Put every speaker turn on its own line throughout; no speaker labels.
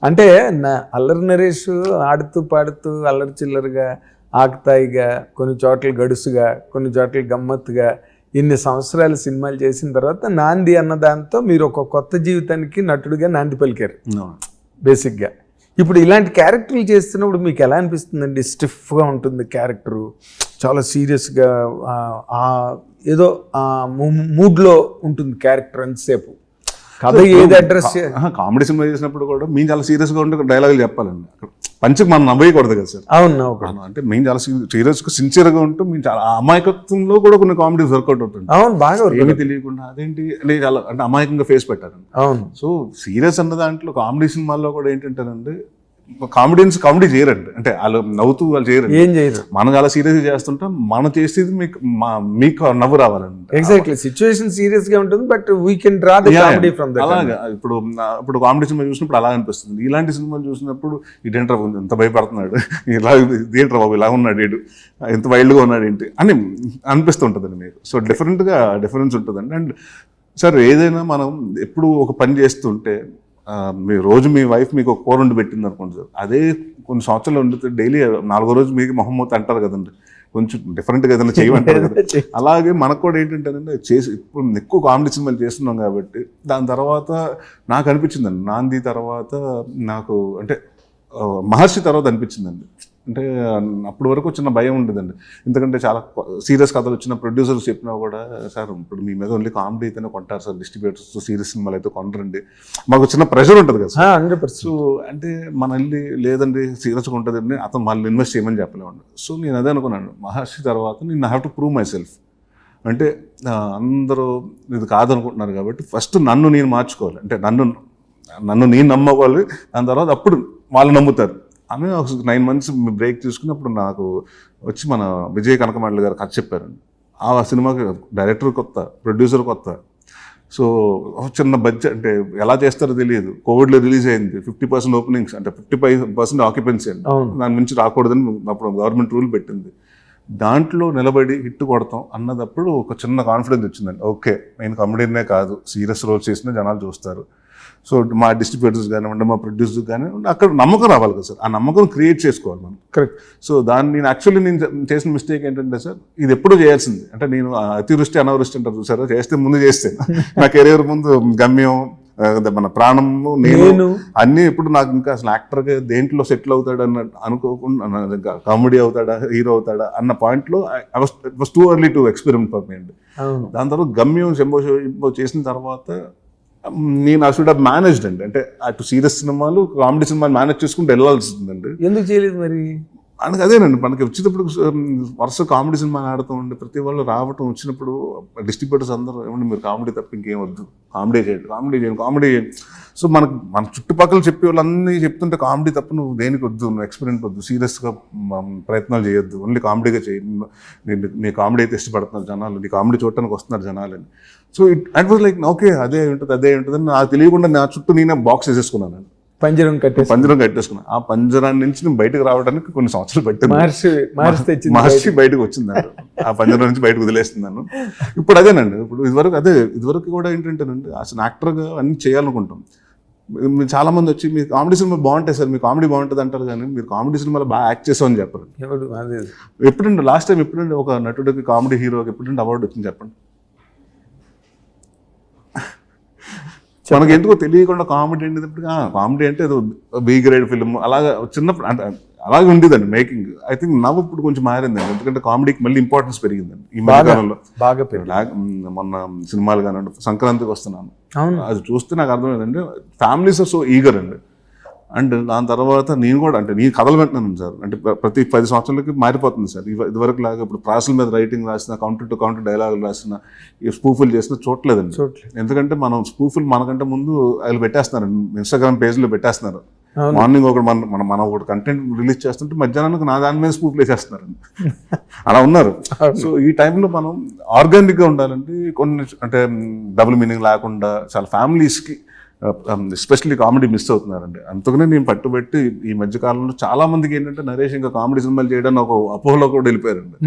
అంటే అల్లరి నరేష్ ఆడుతూ పాడుతూ అల్లరి చిల్లరగా ఆకతాయిగా కొన్ని చోట్ల గడుసుగా కొన్ని చోట్ల గమ్మత్తుగా ఇన్ని సంవత్సరాలు సినిమాలు చేసిన తర్వాత నాంది అన్న దాంతో మీరు ఒక కొత్త జీవితానికి నటుడిగా నాంది పలికారు బేసిక్గా. ఇప్పుడు ఇలాంటి క్యారెక్టర్లు చేస్తున్నప్పుడు మీకు ఎలా అనిపిస్తుందండి? స్టిఫ్గా ఉంటుంది క్యారెక్టరు, చాలా సీరియస్గా ఏదో మూడ్లో ఉంటుంది క్యారెక్టర్ అంతసేపు. కథ ఏది అడ్రస్
కామెడీ సినిమా చేసినప్పుడు కూడా మేము చాలా సీరియస్గా ఉంటే డైలాగులు చెప్పాలండి. పంచకు మనం నవ్వేయకూడదు కదా సార్.
అవును,
అంటే మేము చాలా సీరియస్గా సిన్సియర్గా ఉంటూ మేము చాలా అమాయకత్వంలో కూడా కొన్ని కామెడీస్ వర్కౌట్ అవుతుంది.
అవును, బాగా
ఏమీ తెలియకుండా అదేంటి అంటే చాలా అంటే అమాయకంగా ఫేస్ పెట్టారండి.
అవును.
సో సీరియస్ అన్న దాంట్లో కామెడీ సినిమాల్లో కూడా ఏంటంటారంటే కామెడియన్స్ కామెడీ చేయరండి, అంటే వాళ్ళు నవ్వుతూ వాళ్ళు చేయరండి,
ఏం చేయరు.
మనం అలా సీరియస్గా చేస్తుంటాం, మనం చేసేది మీకు నవ్వు రావాలండి.
ఎగ్జాక్ట్లీ, సిచ్యువేషన్ సీరియస్ గా ఉంటుంది but we can draw the comedy from that.
అలాగా ఇప్పుడు కామెడీ సినిమా చూసినప్పుడు అలా అనిపిస్తుంది. ఇలాంటి సినిమాలు చూసినప్పుడు ఇదేంట్రా ఎంత భయపడుతున్నాడు, ఇలా ఇదేంట్రా బాబు ఇలా ఉన్నాడు, ఏడు ఎంత వైల్డ్గా ఉన్నాడు ఏంటి అని అనిపిస్తుంటుందండి మీకు. సో డిఫరెన్స్ ఉంటుందండి. అండ్ సార్ ఏదైనా మనం ఎప్పుడు ఒక పని చేస్తుంటే మీ రోజు మీ వైఫ్ మీకు ఒక కూర వండి పెట్టింది అనుకోండి సార్, అదే కొన్ని సంవత్సరాలు వండితే డైలీ 4వ రోజు మీకు మొహమ్మద్ అంటారు కదండి, కొంచెం డిఫరెంట్గా ఏదైనా చేయమంటారు కదా. అలాగే మనకు కూడా ఏంటంటేనండి ఇప్పుడు ఎక్కువ కామెడీ సినిమాలు చేస్తున్నాం కాబట్టి దాని తర్వాత నాకు అనిపించిందండి, నాంది తర్వాత నాకు అంటే మహర్షి తర్వాత అనిపించిందండి. అంటే అప్పటి వరకు చిన్న భయం ఉండేదండి, ఎందుకంటే చాలా సీరియస్ కథలు వచ్చిన ప్రొడ్యూసర్స్ చెప్పినా కూడా సార్ ఇప్పుడు మీ మీద ఓన్లీ కామెడీ అయితేనే కొంటారు సార్, డిస్ట్రిబ్యూటర్స్ సీరియస్ సినిమాలు అయితే కొనరండి, మాకు చిన్న ప్రెషర్ ఉంటుంది కదా సార్.
100%.
సో అంటే మన వెళ్ళి లేదండి సీరియస్గా ఉంటుందండి అతను మళ్ళీ ఇన్వెస్ట్ చేయమని చెప్పలేమండి. సో నేను అదే అనుకున్నాను, మహర్షి తర్వాత నేను have to prove my self. అంటే అందరూ ఇది కాదనుకుంటున్నారు కాబట్టి ఫస్ట్ నన్ను నేను మార్చుకోవాలి, అంటే నన్ను నేను నమ్మకోవాలి, దాని తర్వాత అప్పుడు వాళ్ళు నమ్ముతారు అని ఒక 9 months బ్రేక్ తీసుకుని అప్పుడు నాకు వచ్చి మన విజయ్ కనకమండలి గారు కథ చెప్పారండి. ఆ సినిమాకి డైరెక్టర్ కొత్త, ప్రొడ్యూసర్ కొత్త, సో చిన్న బడ్జెట్, అంటే ఎలా చేస్తారో తెలియదు. కోవిడ్లో రిలీజ్ అయింది, 50% ఓపెనింగ్స్ అంటే 55% ఆక్యుపెన్సీ అండి, దాని నుంచి రాకూడదని అప్పుడు గవర్నమెంట్ రూల్ పెట్టింది. దాంట్లో నిలబడి హిట్ కొడతాం అన్నదప్పుడు ఒక చిన్న కాన్ఫిడెన్స్ వచ్చిందండి. ఓకే, నేను కామెడీనే కాదు, సీరియస్ రోల్స్ చేసినా జనాలు చూస్తారు. సో మా డిస్ట్రిబ్యూటర్స్ కానివ్వండి, మా ప్రొడ్యూసర్స్ కానివ్వండి, అక్కడ నమ్మకం రావాలి కదా సార్, ఆ నమ్మకం క్రియేట్ చేసుకోవాలి మనం.
కరెక్ట్.
సో నేను చేసిన మిస్టేక్ ఏంటంటే సార్, ఇది ఎప్పుడూ చేయాల్సింది, అంటే నేను అతివృష్టి అనావృష్టి అంటారు చూసారా, చేస్తే ముందు చేస్తే నా కెరీర్ ముందు గమ్యం, మన ప్రాణము, నేను అన్నీ ఇప్పుడు నాకు ఇంకా అసలు యాక్టర్గా దేంట్లో సెటిల్ అవుతాడు అన్న అనుకోకుండా కామెడీ అవుతాడా హీరో అవుతాడా అన్న పాయింట్లో it was too early to experiment for me అండి. దాని తర్వాత గమ్యం శంభో చేసిన తర్వాత నేను ఆ షుడ్ హావ్ మేనేజ్డ్ అండి, అంటే అటు సీరియస్ సినిమాలు కామెడీ సినిమాలు మేనేజ్ చేసుకుంటూ వెళ్ళాల్సిందండి.
ఎందుకు చేయలేదు మరి?
అందుకు అదేనండి, మనకి వచ్చేటప్పుడు వరుస కామెడీ సినిమాలు ఆడుతూ ఉండే ప్రతి వాళ్ళు రావటం వచ్చినప్పుడు డిస్ట్రిబ్యూటర్స్ అందరూ ఏమంటే మీరు కామెడీ తప్ప ఇంకేం వద్దు, కామెడీ చేయండి. సో మన చుట్టుపక్కల చెప్పే వాళ్ళన్నీ చెప్తుంటే కామెడీ తప్ప నువ్వు దేనికి వద్దు, నువ్వు ఎక్స్పెరిమెంట్ వద్దు, సీరియస్గా ప్రయత్నాలు చేయొద్దు, ఓన్లీ కామెడీగా చేయి, నీ కామెడీ అయితే ఇష్టపడుతున్నారు జనాలు, నీ కామెడీ చూడటానికి వస్తున్నారు జనాలని. So it was like okay అదే ఉంటుంది అని నాకు తెలియకుండా నా చుట్టూ నేనే బాక్స్ వేసేసుకున్నాను, పంజరం కట్టేసుకున్నాను. ఆ పంజరాన్ని నుంచి నేను బయటకు రావడానికి కొన్ని సంవత్సరాలు పట్టింది. మహర్షి బయటకు వచ్చిందండి, ఆ పంజరం నుంచి బయటకు వదిలేస్తున్నాను. ఇప్పుడు అదేనండి, ఇదివరకు కూడా ఏంటంటేనండి అసలు యాక్టర్గా అన్ని చేయాలనుకుంటాం. చాలా మంది వచ్చి మీ కామెడీ సినిమా బాగుంటాయి సార్, మీ కామెడీ బాగుంటుంది అంటారు, కానీ మీరు కామెడీ సినిమాలో బాగా యాక్ట్ చేసామని చెప్పరు. ఎప్పుడండి లాస్ట్ టైం ఎప్పుడండి ఒక నటుడికి కామెడీ హీరోకి ఎప్పుడండి అవార్డు వచ్చింది చెప్పండి? మనకి ఎందుకో తెలియకుండా కామెడీ అంటే కామెడీ అంటే ఏదో బి గ్రేడ్ ఫిల్మ్ అలాగా చిన్నప్పుడు అంటే అలాగే ఉండేదండి మేకింగ్. ఐ థింక్ నవ్వు ఇప్పుడు కొంచెం మారిందండి, ఎందుకంటే కామెడీకి మళ్ళీ ఇంపార్టెన్స్ పెరిగిందండి ఈ మధ్యకాలంలో. మొన్న సినిమాలు కానివ్వండి, సంక్రాంతికి వస్తున్నాను, అది చూస్తే నాకు అర్థమైందండి ఫ్యామిలీస్ ఆర్ సో ఈగర్ అండి. అండ్ దాని తర్వాత నేను కూడా అంటే నేను కథలు పెట్టినాను సార్, అంటే ప్రతి 10 సంవత్సరాలకి మారిపోతుంది సార్. ఇదివరకు లాగా ఇప్పుడు ప్రాసల మీద రైటింగ్ రాసిన, కౌంటర్ టు కౌంటర్ డైలాగులు రాసిన, స్పూఫుల్ చేసిన చూడలేదండి. ఎందుకంటే మనం స్పూఫుల్ మనకంటే ముందు వాళ్ళు పెట్టేస్తున్నారు, ఇన్స్టాగ్రామ్ పేజ్లో పెట్టేస్తున్నారు. మార్నింగ్ మనం ఒకటి కంటెంట్ రిలీజ్ చేస్తుంటే మధ్యాహ్నానికి నా దాని మీద స్పూఫ్లు వేసేస్తున్నారండి, అలా ఉన్నారు. సో ఈ టైంలో మనం ఆర్గానిక్గా ఉండాలంటే కొన్ని అంటే డబుల్ మీనింగ్ లేకుండా చాలా ఫ్యామిలీస్కి ఎస్పెషల్లీ కామెడీ మిస్ అవుతున్నారండి. అందుకనే నేను పట్టుబట్టి ఈ మధ్యకాలంలో చాలా మందికి ఏంటంటే నరేష్ ఇంకా కామెడీ సినిమాలు చేయడానికి ఒక అపోహలో కూడా వెళ్ళిపోయారండి.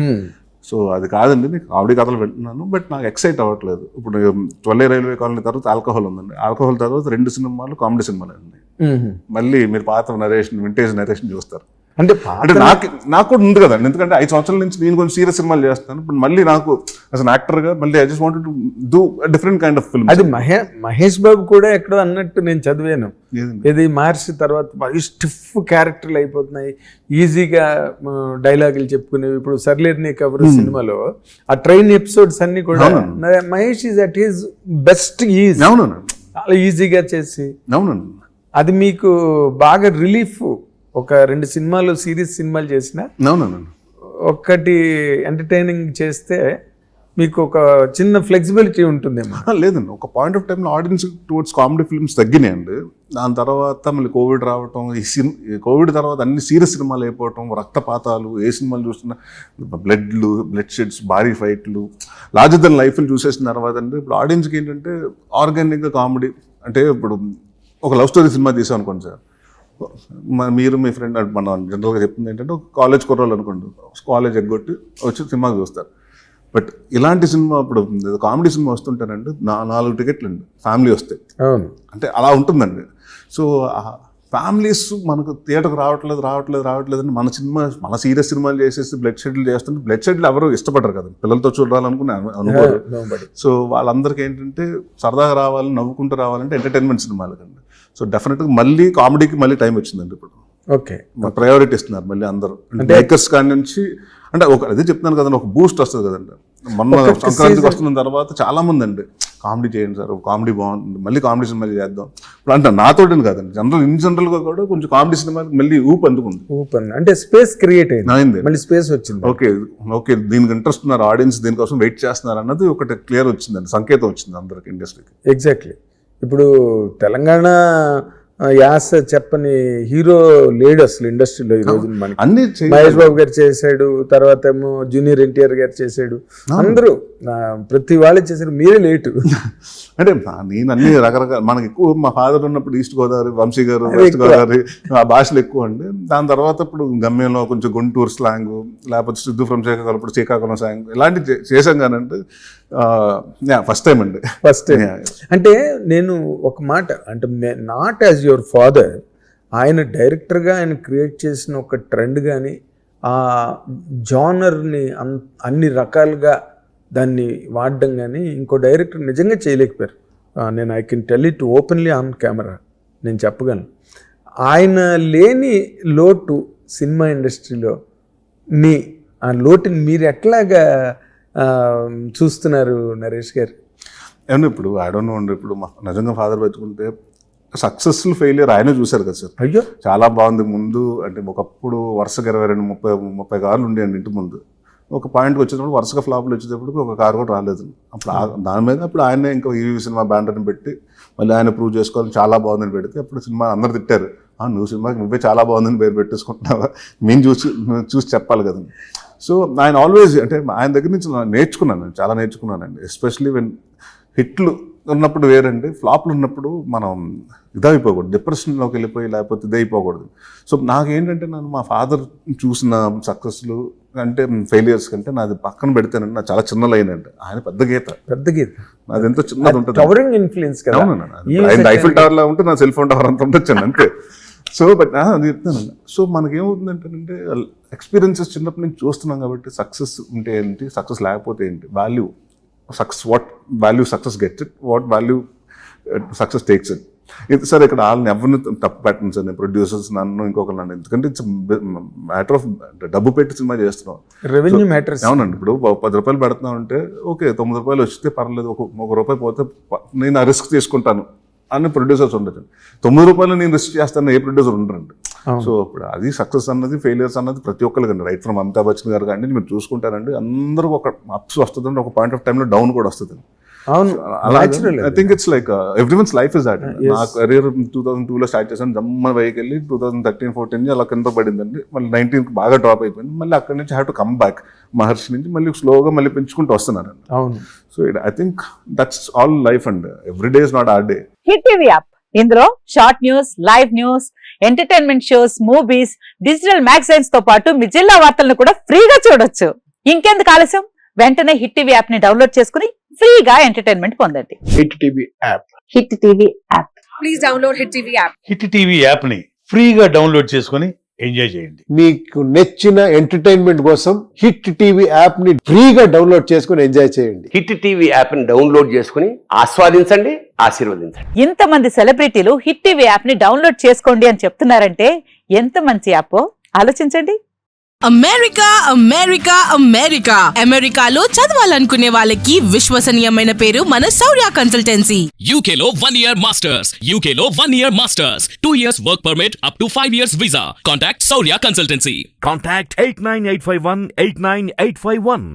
సో అది కాదండి, నేను కామెడీ కథలు వింటున్నాను, బట్ నాకు ఎక్సైట్ అవ్వట్లేదు. ఇప్పుడు 12 రైల్వే కాలనీ తర్వాత ఆల్కహాల్ ఉందండి, ఆల్కహాల్ తర్వాత 2 సినిమాలు కామెడీ సినిమాలు అండి. మళ్ళీ మీరు పాత నరేషన్ వింటేజ్ నరేషన్ చూస్తారు.
అంటే
అంటే నాకు కూడా ఉంది కదండి, ఎందుకంటే 5 సంవత్సరాల నుంచి నేను కొంచెం సీరియస్ సినిమాలు చేస్తాను. ఇప్పుడు మళ్ళీ నాకు యాజ్ అన్ యాక్టర్ గా మళ్ళీ I just wanted to do different kind of film.
అది మహేష్ బాబు కూడా ఎక్కడో అన్నట్టు నేను చదివాను, ఇది మార్చి తర్వాత స్టిఫ్ క్యారెక్టర్లు అయిపోతున్నాయి, ఈజీగా డైలాగులు చెప్పుకునేవి. ఇప్పుడు సర్లేర్ని కబురు సినిమాలో ఆ ట్రైన్ ఎపిసోడ్స్ అన్ని కూడా Mahesh is at his best is చాలా ఈజీగా చేసి, అది మీకు బాగా రిలీఫ్. ఒక 2 సినిమాలు సీరియస్ సినిమాలు చేసిన ఒక్కటి ఎంటర్టైనింగ్ చేస్తే మీకు ఒక చిన్న ఫ్లెక్సిబిలిటీ ఉంటుందేమో.
లేదండి, ఒక పాయింట్ ఆఫ్ టైంలో ఆడియన్స్ టువర్డ్స్ కామెడీ ఫిల్మ్స్ తగ్గినాయండి. దాని తర్వాత మళ్ళీ కోవిడ్ రావటం, కోవిడ్ తర్వాత అన్ని సీరియస్ సినిమాలు అయిపోవటం, రక్తపాతాలు, ఏ సినిమాలు చూస్తున్నా బ్లడ్ షెడ్స్, భారీ ఫైట్లు, లార్జర్ దెన్ లైఫ్ని చూసేసిన తర్వాత అండి ఇప్పుడు ఆడియన్స్కి ఏంటంటే ఆర్గానిక్గా కామెడీ. అంటే ఇప్పుడు ఒక లవ్ స్టోరీ సినిమా తీసాం అనుకోండి సార్, మీరు మీ ఫ్రెండ్ మనం జనరల్గా చెప్తుంది ఏంటంటే ఒక కాలేజ్ కుర్రోళ్ళు అనుకోండి, కాలేజ్ ఎగ్గొట్టి వచ్చి సినిమాకి చూస్తారు. బట్ ఇలాంటి సినిమా ఇప్పుడు కామెడీ సినిమా వస్తుంటానండి 4 టికెట్లు అండి ఫ్యామిలీ వస్తాయి, అంటే అలా ఉంటుందండి. సో ఫ్యామిలీస్ మనకు థియేటర్కి రావట్లేదు అని మన సీరియస్ సినిమాలు చేసేసి బ్లడ్ షెడ్లు చేస్తుంటే, బ్లడ్ షెడ్లు ఎవరు ఇష్టపడరు కదా, పిల్లలతో చూడాలనుకుని అనుకోరు. సో వాళ్ళందరికీ ఏంటంటే సరదాగా రావాలి, నవ్వుకుంటూ రావాలంటే ఎంటర్టైన్మెంట్ సినిమాలు కండి. సో డెఫినెట్గా మళ్ళీ కామెడీకి మళ్ళీ టైం వచ్చిందండి ఇప్పుడు.
ఓకే,
ప్రయారిటీ ఇస్తున్నారు మళ్ళీ అందరూ. మేకర్స్ కాడి నుంచి అంటే అదే చెప్తున్నాను కదండి, ఒక బూస్ట్ వస్తుంది కదండి. మొన్న సంక్రాంతికి వస్తున్న తర్వాత చాలా మంది అండి కామెడీ చేయండి సార్, కామెడీ బాగుంటుంది, మళ్ళీ కామెడీ సినిమాలు చేద్దాం ఇప్పుడు అంటే నాతోటి కాదండి, ఇన్ జనరల్ గా కూడా కొంచెం కామెడీ సినిమాకి మళ్ళీ ఊపు అందుకుంది.
అంటే స్పేస్ క్రియేట్ అయింది, మళ్ళీ స్పేస్ వచ్చింది.
ఓకే దీనికి ఇంట్రెస్ట్ ఉన్నారు, ఆడియన్స్ దీనికోసం వెయిట్ చేస్తున్నారు అన్నది ఒకటి క్లియర్ వచ్చిందండి, సంకేతం వచ్చింది అందరికి ఇండస్ట్రీకి.
ఎగ్జాక్ట్లీ. ఇప్పుడు తెలంగాణ యాస చెప్పని హీరో లేడు అసలు ఇండస్ట్రీలో ఈ రోజు. మనకి
అన్ని
మహేష్ బాబు గారు చేశాడు, తర్వాత ఏమో జూనియర్ ఎన్టీఆర్ గారు చేశాడు, అందరూ ప్రతి వాళ్ళు చేశారు, మీరే లేటు.
అంటే నేను అన్ని రకరకాల, మనకి ఎక్కువ మా ఫాదర్ ఉన్నప్పుడు ఈస్ట్ గోదావరి, వంశీ గారు వెస్ట్ గోదావరి ఆ భాషలు ఎక్కువ అండి. దాని తర్వాత ఇప్పుడు గమ్యంలో కొంచెం గుంటూరు స్లాంగ్, లేకపోతే సిద్ధు ఫ్రమ్ శ్రీకాకుళం, ఇప్పుడు శ్రీకాకుళం స్లాంగ్ ఇలాంటివి చేశాం కానంటే ఫస్ట్ టైం అండి.
ఫస్ట్ టైం అంటే నేను ఒక మాట అంటే నాట్ యాజ్ యువర్ ఫాదర్, ఆయన డైరెక్టర్గా ఆయన క్రియేట్ చేసిన ఒక ట్రెండ్ కానీ ఆ జానర్ని అన్ని రకాలుగా దాన్ని వాడడం కానీ ఇంకో డైరెక్టర్ నిజంగా చేయలేకపోయారు. నేను I can tell it openly on camera, నేను చెప్పగలను. ఆయన లేని లోటు సినిమా ఇండస్ట్రీలో ఆ లోటుని మీరు ఎట్లాగా చూస్తున్నారు నరేష్ గారు?
ఏమన్నా ఇప్పుడు ఐ డోంట్ నో అండి, ఇప్పుడు నిజంగా ఫాదర్ పెట్టుకుంటే సక్సెస్ఫుల్ ఫెయిలియర్ ఆయనే చూశారు కదా సార్.
అయ్యో
చాలా బాగుంది. ముందు అంటే ఒకప్పుడు వరుసగా 22-30 కార్లు ఉండేయండి ఇంటి ముందు. ఒక పాయింట్కి వచ్చేటప్పుడు వరుసగా ఫ్లాప్లు వచ్చేటప్పుడు ఒక కారు కూడా రాలేదు. అప్పుడు దాని మీద అప్పుడు ఆయనే ఇంకా ఈ సినిమా బ్యానర్ని పెట్టి మళ్ళీ ఆయన ప్రూవ్ చేసుకోవాలి, చాలా బాగుందని పెడితే అప్పుడు సినిమా అందరు తిట్టారు, నువ్వు సినిమాకి నువ్వే చాలా బాగుందని పేరు పెట్టేసుకుంటున్నావా, మేము చూసి చెప్పాలి కదండి. సో ఆయన ఆల్వేస్ అంటే ఆయన దగ్గర నుంచి నేర్చుకున్నాను, చాలా నేర్చుకున్నానండి. ఎస్పెషలీ వెన్ హిట్లు ఉన్నప్పుడు వేరండి, ఫ్లాప్లు ఉన్నప్పుడు మనం ఇదైపోకూడదు, డిప్రెషన్లోకి వెళ్ళిపోయి లేకపోతే ఇదైపోకూడదు. సో నాకేంటంటే నేను మా ఫాదర్ చూసిన సక్సెస్లు అంటే ఫెయిలియర్స్ కంటే నాది పక్కన పెడితేనండి నాకు చాలా చిన్న లైన్ అండి. ఆయన పెద్ద గీత నాది ఎంతో చిన్నది ఉంటుంది. ఐఫిల్ టవర్ లా ఉంటే నా సెల్ ఫోన్ టవర్ అంత ఉండొచ్చండి అంతే. సో బట్ అది చెప్తానండి. సో మనకేమవుతుందంటే ఎక్స్పీరియన్సెస్ చిన్నప్పటి నుంచి చూస్తున్నాం కాబట్టి సక్సెస్ ఉంటే ఏంటి, సక్సెస్ లేకపోతే ఏంటి, value success, what value success gets it, what value success takes it. ఇది సార్ ఇక్కడ వాళ్ళని ఎవరిని తప్పు పెట్టండి సార్, నేను ప్రొడ్యూసర్స్ నన్ను ఇంకొకరు నన్ను, ఎందుకంటే ఇట్స్ మ్యాటర్ ఆఫ్ డబ్బు పెట్టి సినిమా చేస్తున్నాం,
రెవెన్యూ మ్యాటర్స్.
అవునండి, ఇప్పుడు 10 రూపాయలు పెడుతున్నాం అంటే ఓకే 9 రూపాయలు వస్తే పర్లేదు, ఒక రూపాయి పోతే నేను ఆ రిస్క్ తీసుకుంటాను అని ప్రొడ్యూసర్స్ ఉండొచ్చు. 9 రూపాయలు నేను రిస్క్ చేస్తాను ఏ ప్రొడ్యూసర్ ఉండరండి. సో ఇప్పుడు అది సక్సెస్ అన్నది ఫెయిలియర్స్ అన్నది ప్రతి ఒక్కరికండి, రైట్ ఫ్రమ్ అమితాబ్ బచ్చన్ గారు కానీ మీరు చూసుకుంటారండి, అందరూ ఒక అప్స్ వస్తుందండి, ఒక పాయింట్ ఆఫ్ టైంలో డౌన్ కూడా వస్తుంది. I think it's like everyone's life is that. నా కెరీర్ 2002లో స్టార్ట్ చేశాను, జమ్మని పైకి వెళ్ళి 2013-14 అలా కింద పడిందండి, మళ్ళీ 19కి బాగా డ్రాప్ అయిపోయింది, మళ్ళీ అక్కడి నుంచి have to come back Maharshi నుంచి మళ్ళీ స్లోగా మళ్ళీ పెంచుకుంటూ వస్తున్నానండి. So I think that's all life and every day is not our day.
Hit TV app, ఇందులో short news, live news, entertainment shows, movies, digital magazines తో పాటు మీ జిల్లా వార్తలను కూడా ఫ్రీగా చూడొచ్చు. ఇంకెందుకు ఆలస్యం, వెంటనే హిట్ టీవీ యాప్ ని డౌన్లోడ్ చేసుకుని ఫ్రీగా ఎంటర్టైన్మెంట్ పొందండి.
Hit TV app.
Hit TV app
please download Hit TV app.
Hit TV యాప్ని ఫ్రీగా డౌన్లోడ్ చేసుకొని ఎంజాయ్ చేయండి.
మీకు నచ్చిన ఎంటర్టైన్మెంట్ కోసం హిట్ టీవీ యాప్ ని ఫ్రీగా డౌన్లోడ్ చేసుకుని ఎంజాయ్ చేయండి.
హిట్ టీవీ యాప్ని డౌన్లోడ్ చేసుకుని ఆస్వాదించండి, ఆశీర్వదించండి.
ఇంతమంది సెలబ్రిటీలు హిట్ టీవీ యాప్ ని డౌన్లోడ్ చేసుకోండి అని చెప్తున్నారంటే ఎంత మంచి యాప్ ఆలోచించండి.
అమెరికా అమెరికా అమెరికా అమెరికాలో చదవాలనుకునే వాళ్ళకి విశ్వసనీయమైన పేరు మన శౌర్య కన్సల్టెన్సీ.
UK లో 1 year masters. UK లో 1 year masters. 2 years work permit up to 5 years visa. Contact Saurya Consultancy.
Contact 89851 89851.